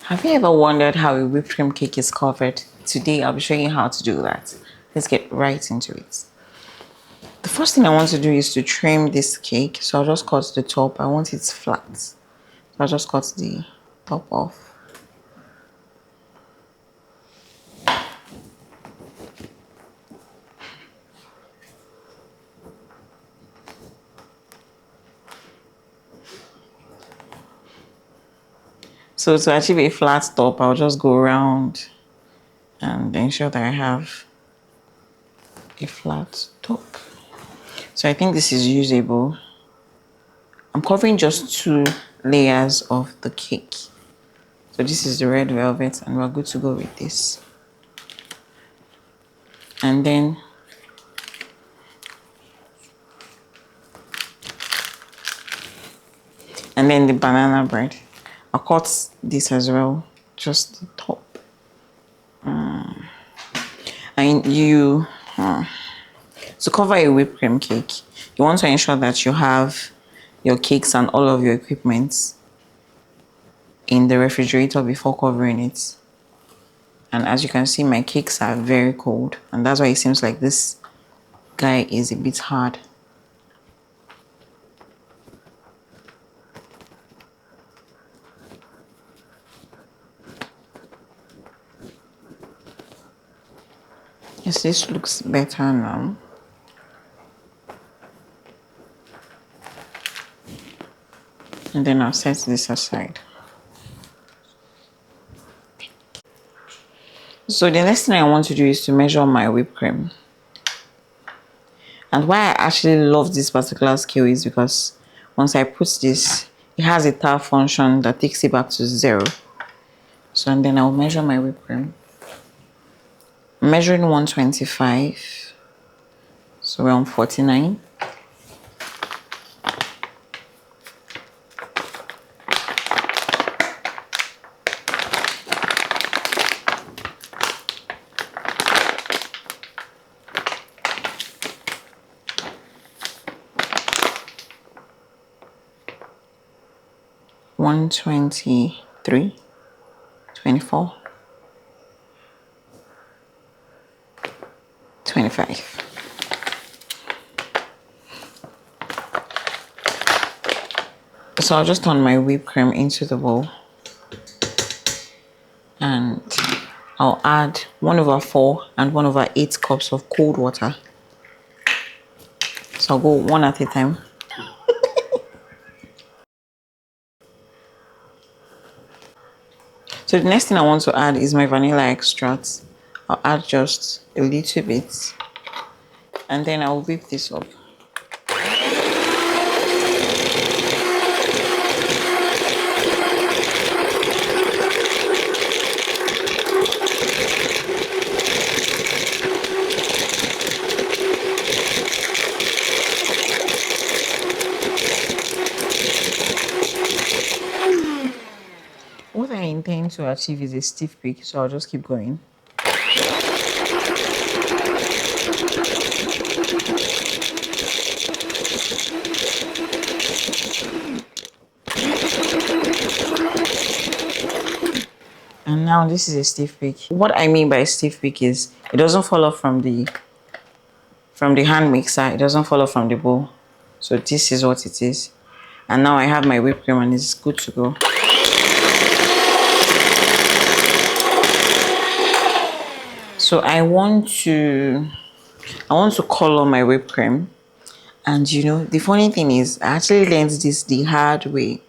Have you ever wondered how a whipped cream cake is covered? Today I'll be showing you how to do that. Let's get right into it. The first thing I want to do is to trim this cake. So I'll just cut the top. I want it flat. So I'll just cut the top off. So to achieve a flat top, I'll just go around and ensure that I have a flat top. So I think this is usable. I'm covering just 2 layers of the cake. So this is the red velvet and we're good to go with this. And then the banana bread. I'll cut this as well, just the top. And to cover a whipped cream cake, you want to ensure that you have your cakes and all of your equipment in the refrigerator before covering it. And as you can see, my cakes are very cold, and that's why it seems like this guy is a bit hard. Yes, this looks better now. And then I'll set this aside. So the next thing I want to do is to measure my whipped cream. And why I actually love this particular scale is because once I put this, it has a tap function that takes it back to 0. So and then I'll measure my whipped cream. I'm measuring 125. So we're on 49. One 23, 24, 25. So I'll just turn my whipped cream into the bowl and I'll add 1/4 and 1/8 cups of cold water. So I'll go one at a time. So the next thing I want to add is my vanilla extract. I'll add just a little bit and then I'll whip this up. What I intend to achieve is a stiff peak, so I'll just keep going. And now this is a stiff peak. What I mean by stiff peak is it doesn't fall off from the hand mixer, it doesn't fall off from the bowl. So this is what it is. And now I have my whipped cream and it's good to go. So I want to color my whipped cream. And you know, the funny thing is I actually learned this the hard way.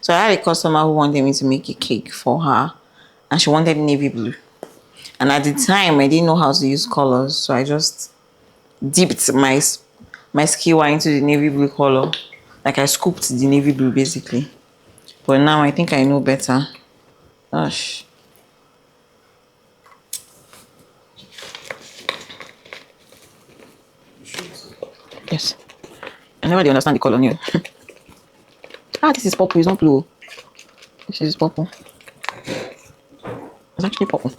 So I had a customer who wanted me to make a cake for her and she wanted navy blue. And at the time I didn't know how to use colors, so I just dipped my skewer into the navy blue color. Like I scooped the navy blue basically. But now I think I know better. Gosh. Yes. I never did understand the color new. This is purple, it's not blue. This is purple. It's actually purple.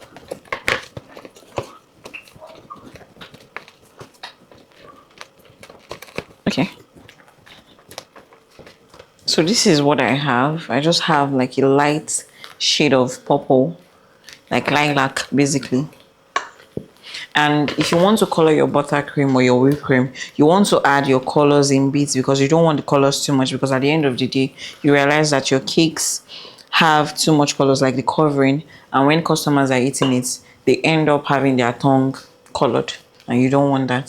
Okay. So this is what I have. I just have like a light shade of purple, like lilac basically. And if you want to color your buttercream or your whipped cream, you want to add your colors in bits because you don't want the colors too much, because at the end of the day, you realize that your cakes have too much colors, like the covering, and when customers are eating it, they end up having their tongue colored, and you don't want that.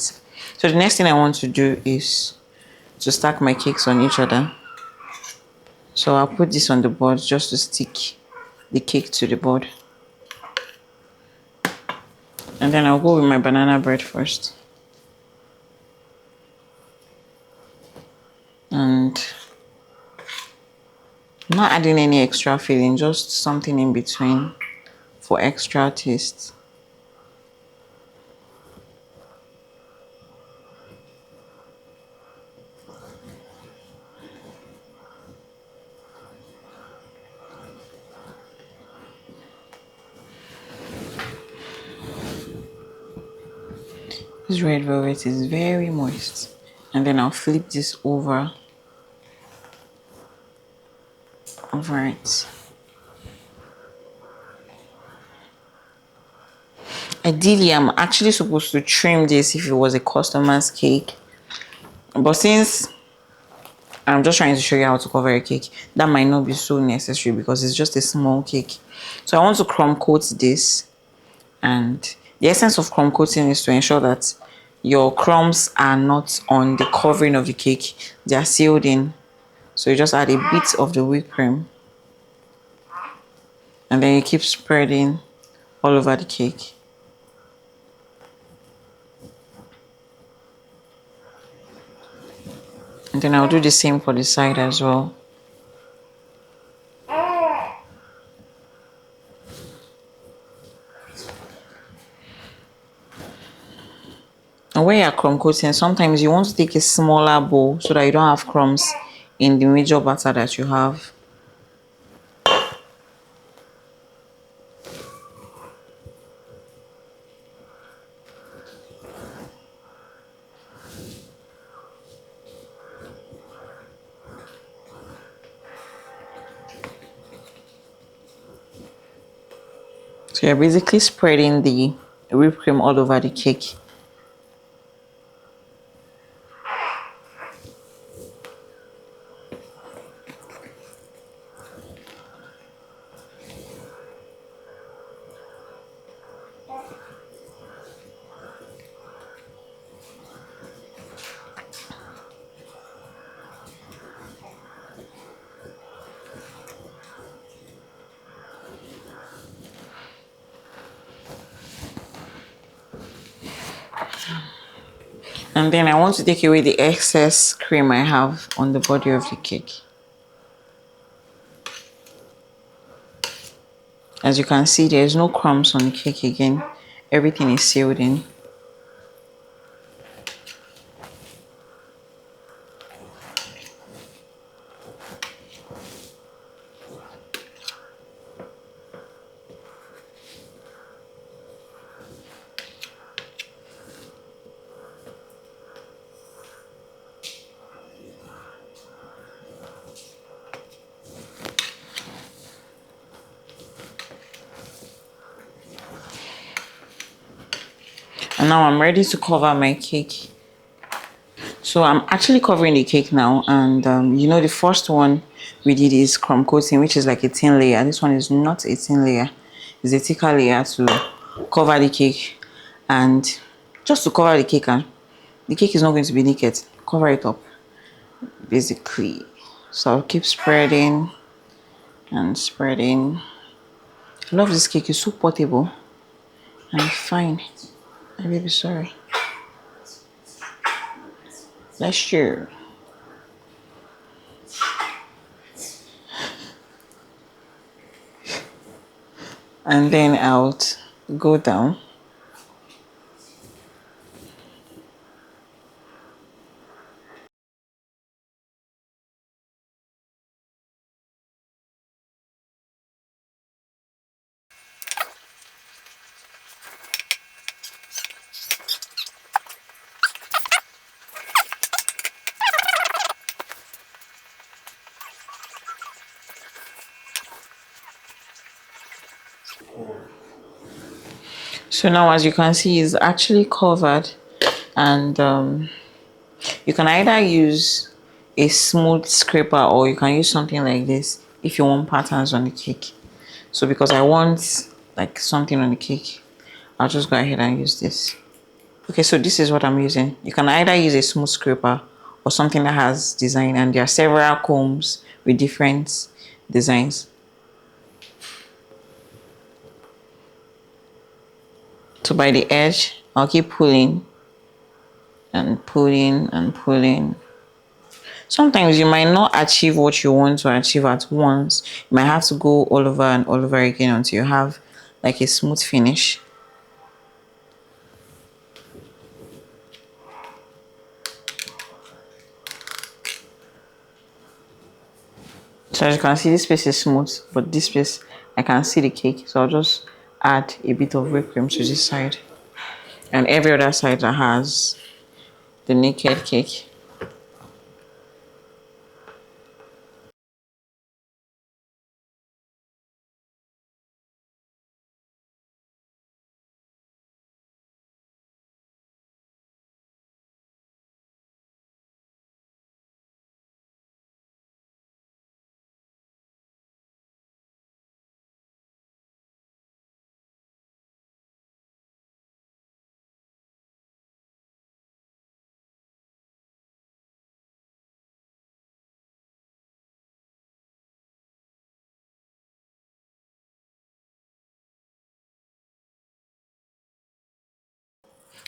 So the next thing I want to do is to stack my cakes on each other. So I'll put this on the board just to stick the cake to the board. And then I'll go with my banana bread first. And I'm not adding any extra filling, just something in between for extra taste. This red velvet is very moist. And then I'll flip this over it. Ideally, I'm actually supposed to trim this if it was a customer's cake. But since I'm just trying to show you how to cover a cake, that might not be so necessary because it's just a small cake. So I want to crumb coat this. And the essence of crumb coating is to ensure that your crumbs are not on the covering of the cake. They are sealed in. So you just add a bit of the whipped cream. And then you keep spreading all over the cake. And then I'll do the same for the side as well. And when you're crumb coating, sometimes you want to take a smaller bowl so that you don't have crumbs in the major batter that you have. So you're basically spreading the whipped cream all over the cake. And then I want to take away the excess cream I have on the body of the cake. As you can see, there's no crumbs on the cake again. Everything is sealed in. And now I'm ready to cover my cake. So I'm actually covering the cake now, and you know, the first one we did is crumb coating, which is like a thin layer. This one is not a thin layer, it's a thicker layer to cover the cake. And just to cover the cake, and the cake is not going to be naked, cover it up basically. So I'll keep spreading and spreading. I love this cake, it's so portable and fine. My baby, sorry. Let's share. And then I'll go down. So now, as you can see, it's actually covered, and you can either use a smooth scraper or you can use something like this if you want patterns on the cake. So because I want like something on the cake, I'll just go ahead and use this. Okay, so this is what I'm using. You can either use a smooth scraper or something that has design, and there are several combs with different designs. So by the edge, I'll keep pulling and pulling and pulling. Sometimes you might not achieve what you want to achieve at once. You might have to go all over and all over again until you have like a smooth finish. So as you can see, this piece is smooth, but this piece, I can see the cake. So I'll just add a bit of whipped cream to this side. And every other side that has the naked cake.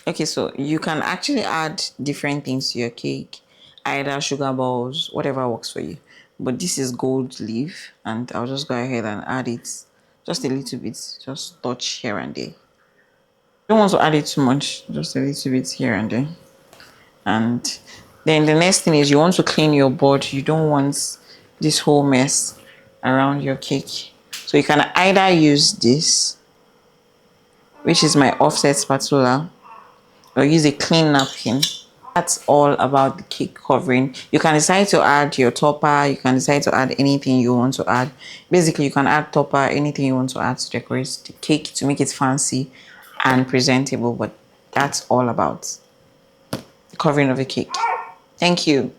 Okay, so you can actually add different things to your cake, either sugar balls, whatever works for you. But this is gold leaf, and I'll just go ahead and add it just a little bit, just touch here and there. Don't want to add it too much, just a little bit here and there. And then the next thing is you want to clean your board. You don't want this whole mess around your cake. So you can either use this, which is my offset spatula, or use a clean napkin. That's all about the cake covering. You can decide to add your topper. You can decide to add anything you want to add. Basically, you can add topper, anything you want to add to decorate the cake to make it fancy and presentable. But that's all about the covering of the cake. Thank you.